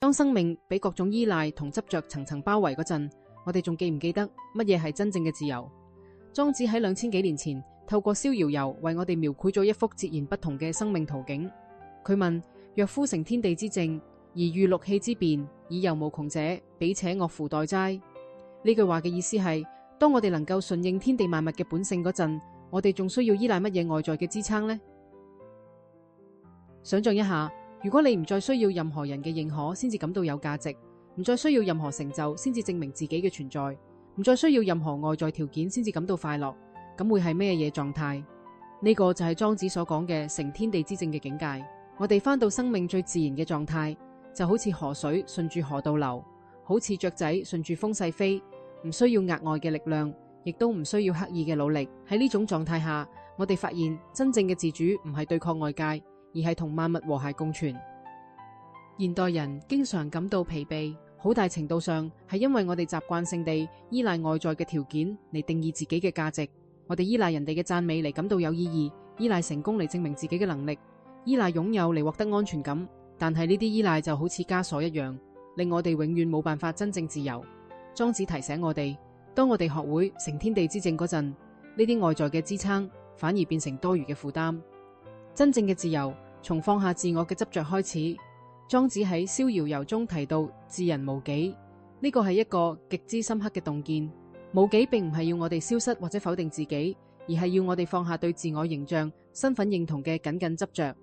當生命俾各種依賴同執着層層包圍嗰陣，我哋仲記唔記得乜嘢係真正嘅自由？莊子喺2000幾年前透過逍遙遊為我哋描繪咗一幅截然不同嘅生命圖景。佢問：若夫成天地之正，而遇六氣之變，以猶無窮者，彼且樂乎待哉？呢句話嘅意思係，當我哋能夠順應天地萬物嘅本性嗰陣，我哋仲需要依賴乜嘢外在嘅支撐呢？想象一下，如果你唔再需要任何人嘅認可先至感到有價值，唔再需要任何成就先至證明自己嘅存在，唔再需要任何外在條件先至感到快樂，咁會係咩嘢狀態？呢個就係莊子所講嘅成天地之正嘅境界。我哋返到生命最自然嘅狀態，就好似河水順住河道流，好似雀仔順住風勢飛，唔需要額外嘅力量，亦都唔需要刻意嘅努力。喺呢種狀態下，我哋發現真正嘅自主唔係對抗外界，而係同萬物和諧共存。現代人經常感到疲憊，好大程度上係因為我哋習慣性地依賴外在嘅條件嚟定義自己嘅價值。我哋依賴人哋嘅讚美嚟感到有意義，依賴成功嚟證明自己嘅能力，依賴擁有嚟獲得安全感。但係呢啲依賴就好似枷鎖一樣，令我哋永遠冇辦法真正自由。莊子提醒我哋，當我哋學會成天地之正嗰陣，呢啲外在嘅支撐反而變成多餘嘅負擔。真正嘅自由從放下自我嘅執着開始。莊子喺逍遙遊中提到致人無己，呢個係一個極之深刻嘅洞見。無己並唔係要我哋消失或者否定自己，而係要我哋放下對自我形象、身份認同嘅緊緊執着。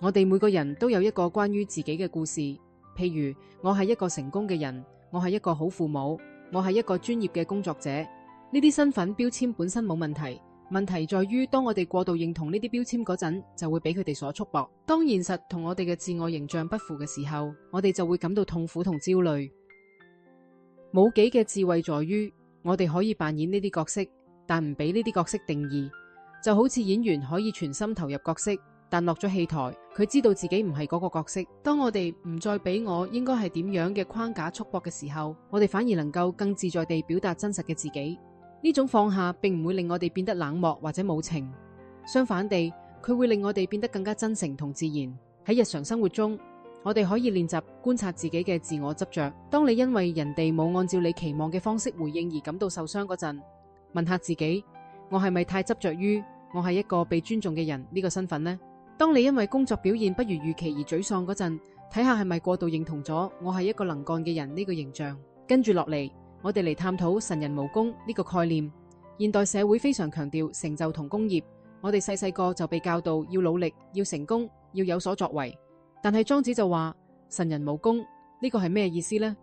我哋每個人都有一個關於自己嘅故事，譬如我係一個成功嘅人，我係一個好父母，我係一個專業嘅工作者。呢啲身份標籤本身冇問題，問題在於當我哋過度認同呢啲標籤嗰陣，就會俾佢哋所束縛。當現實同我哋嘅自我形象不符嘅時候，我哋就會感到痛苦同焦慮。冇己嘅智慧在於，我哋可以扮演呢啲角色，但唔俾呢啲角色定義。就好似演員可以全心投入角色，但落咗戲台，佢知道自己唔係嗰個角色。當我哋唔再俾我應該係點樣嘅框架束縛嘅時候，我哋反而能夠更自在地表達真實嘅自己。呢種放下並唔會令我哋變得冷漠或者冇情，相反地，佢會令我哋變得更加真誠同自然。喺日常生活中，我哋可以練習觀察自己嘅自我執着。當你因為人哋冇按照你期望嘅方式回應而感到受傷嗰陣，問下自己，我係咪太執着於我係一個被尊重嘅人呢個身份呢？當你因為工作表現不如預期而沮喪嗰陣，睇下係咪過度認同咗我係一個能幹嘅人呢個形象。跟住落嚟，我哋嚟探討神人無功呢個概念。現代社會非常強調成就同功業，我哋細細個就被教導要努力、要成功、要有所作為。但係莊子就話神人無功，呢個係咩意思呢？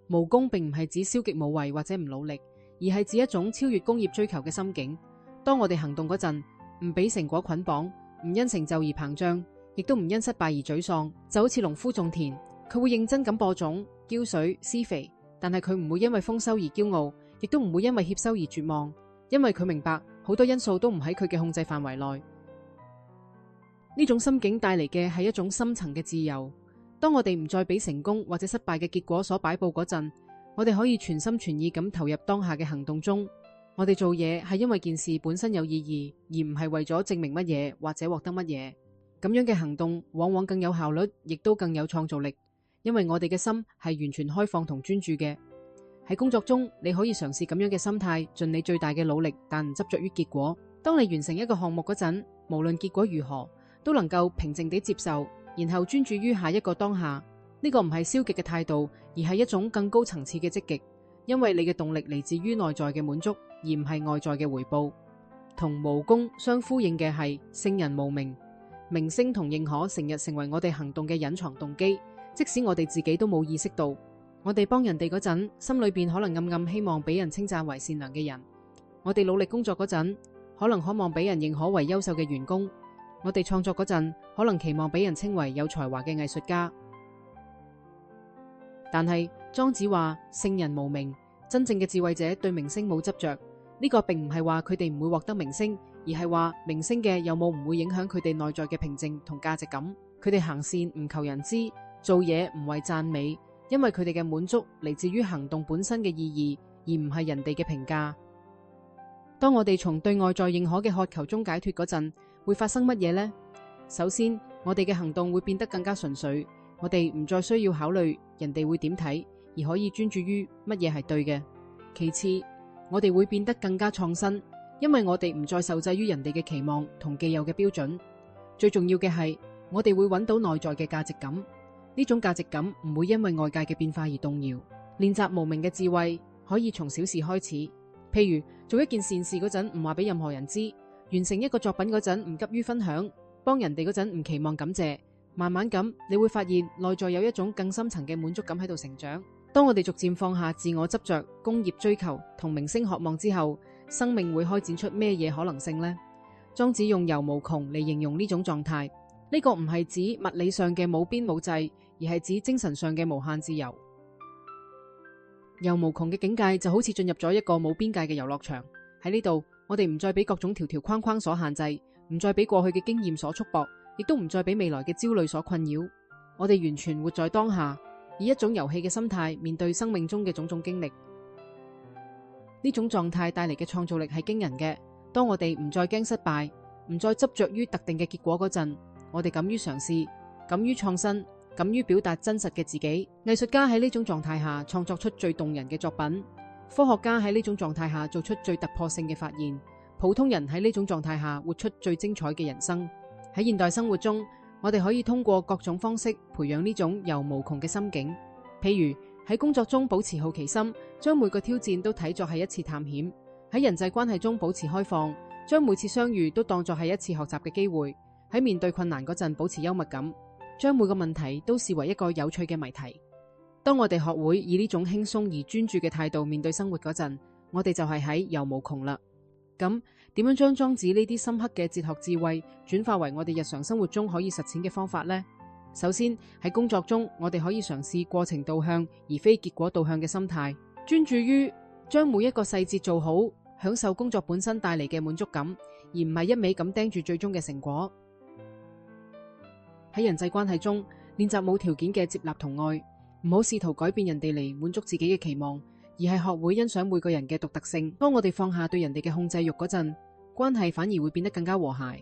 無功並唔係指消極無為或者唔努力，而係指一種超越工業追求嘅心境。當我哋行動嗰陣，唔俾成果捆綁，唔因成就而膨脹，亦都唔因失敗而沮喪。就好似農夫種田，佢會認真咁播種、澆水、施肥，但係佢唔會因為豐收而驕傲，亦都唔會因為怯收而絕望，因為佢明白好多因素都唔喺佢嘅控制範圍內。呢種心境帶嚟嘅係一種深層嘅自由。當我哋唔再俾成功或者失敗嘅結果所擺佈嗰陣，我哋可以全心全意咁投入當下嘅行動中。我哋做嘢係因為件事本身有意義，而唔係為咗證明乜嘢或者獲得乜嘢。咁樣嘅行動往往更有效率，亦都更有創造力，因為我哋嘅心係完全開放同專注嘅。喺工作中，你可以嘗試咁樣嘅心態，盡你最大嘅努力，但唔執着於結果。當你完成一個項目嗰陣，無論結果如何，都能夠平靜地接受，然後專注於下一個當下。呢個唔係消極嘅態度，而係一種更高層次嘅積極，因為你嘅動力嚟自於內在嘅滿足，而唔係外在嘅回報。同無功相呼應嘅係聖人無名。名聲同認可成日成為我哋行動嘅隱藏動機，即使我哋自己都冇意識到。我哋幫人哋嗰陣，心裏邊可能暗暗希望俾人稱讚為善良嘅人；我哋努力工作嗰陣，可能渴望俾人認可為優秀嘅員工；我哋創作嗰陣，可能期望俾人稱為有才華嘅藝術家。但係莊子話聖人無名，真正嘅智慧者對名聲冇執着。呢個並唔係話佢哋唔會獲得名聲，而係話名聲嘅有冇唔會影響佢哋內在嘅平靜同價值感。佢哋行善唔求人知，做嘢唔為讚美，因為佢哋嘅滿足嚟自於行動本身嘅意義，而唔係人哋嘅評價。當我哋從對外在認可嘅渴求中解脫嗰陣，會發生乜嘢呢？首先，我哋嘅行動會變得更加純粹，我哋唔再需要考慮人哋會點睇，而可以專注於乜嘢係對嘅。其次，我哋會變得更加創新，因為我哋唔再受制於人哋嘅期望同既有嘅標準。最重要嘅係，我哋會揾到內在嘅價值感，呢種價值感唔會因為外界嘅變化而動搖。練習無名嘅智慧可以從小事開始，譬如做一件善事嗰陣唔話俾任何人知，完成一個作品嗰陣唔急於分享，幫人哋嗰陣唔期望感謝。慢慢咁，你會發現內在有一種更深層嘅滿足感喺度成長。當我哋逐漸放下自我執着、工業追求同明星渴望之後，生命會開展出咩嘢可能性呢？莊子用遊無窮嚟形容呢種狀態。呢個唔係指物理上嘅冇邊冇際，而係指精神上嘅無限自由。遊無窮嘅境界就好似進入咗一個冇邊界嘅遊樂場。喺呢度，我哋唔再俾各種條條框框所限制，唔再俾過去嘅經驗所束縛，亦都唔再俾未來嘅焦慮所困擾。我哋完全活在當下，以一種遊戲嘅心態面對生命中嘅種種經歷。呢種狀態帶嚟嘅創造力係驚人嘅。當我哋唔再驚失敗，唔再執着於特定嘅結果嗰陣，我哋敢於嘗試，敢於創新，敢於表達真實嘅自己。藝術家喺呢種狀態下創作出最動人嘅作品，科學家喺呢種狀態下做出最突破性嘅發現，普通人喺呢種狀態下活出最精彩嘅人生。喺現代生活中，我哋可以通過各種方式培養呢種遊無窮嘅心境。譬如喺工作中保持好奇心，將每個挑戰都睇作係一次探險；喺人際關係中保持開放，將每次相遇都當作係一次學習嘅機會；喺面對困難嗰陣保持幽默感，將每個問題都視為一個有趣嘅謎題。當我哋學會以呢種輕鬆而專注嘅態度面對生活嗰陣，我哋就係喺遊無窮啦。咁點樣將莊子呢啲深刻嘅哲學智慧轉化為我哋日常生活中可以實踐嘅方法呢？首先，喺工作中，我哋可以嘗試過程導向而非結果導向嘅心態，專注於將每一個細節做好，享受工作本身帶嚟嘅滿足感，而唔係一味咁盯住最終嘅成果。喺人際關係中，練習無條件嘅接納同愛，唔好試圖改變人哋嚟滿足自己嘅期望，而係學會欣賞每個人嘅獨特性。當我哋放下對人哋嘅控制欲嗰陣，關係反而會變得更加和諧。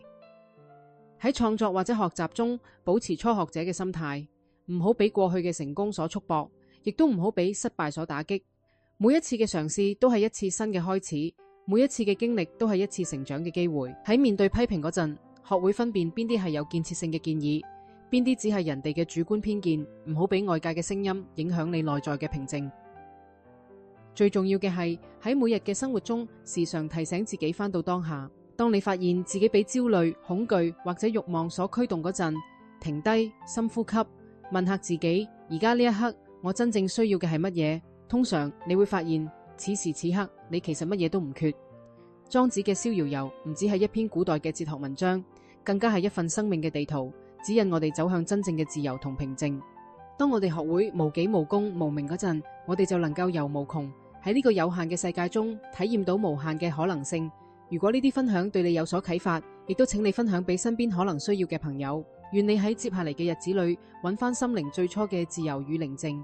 喺創作或者學習中，保持初學者嘅心態，唔好俾過去嘅成功所束縛，亦都唔好俾失敗所打擊。每一次嘅嘗試都係一次新嘅開始，每一次嘅經歷都係一次成長嘅機會。喺面對批評嗰陣，學會分辨邊啲係有建設性嘅建議，邊啲只係人哋嘅主觀偏見，唔好俾外界嘅聲音影響你內在嘅平靜。最重要嘅係喺每日嘅生活中，時常提醒自己返到當下。當你發現自己被焦慮、恐懼或者慾望所驅動嗰陣，停低，深呼吸，問下自己：而家呢一刻，我真正需要嘅係乜嘢？通常你會發現，此時此刻你其實乜嘢都唔缺。莊子嘅《逍遙遊》唔只係一篇古代嘅哲學文章，更加係一份生命嘅地圖，指引我哋走向真正嘅自由同平靜。當我哋學會無己無功無名嗰陣，我哋就能夠遊無窮，喺呢個有限嘅世界中體驗到無限嘅可能性。如果呢啲分享對你有所啟發，亦都請你分享俾身邊可能需要嘅朋友。願你喺接下嚟嘅日子裏，揾翻心靈最初嘅自由與寧靜。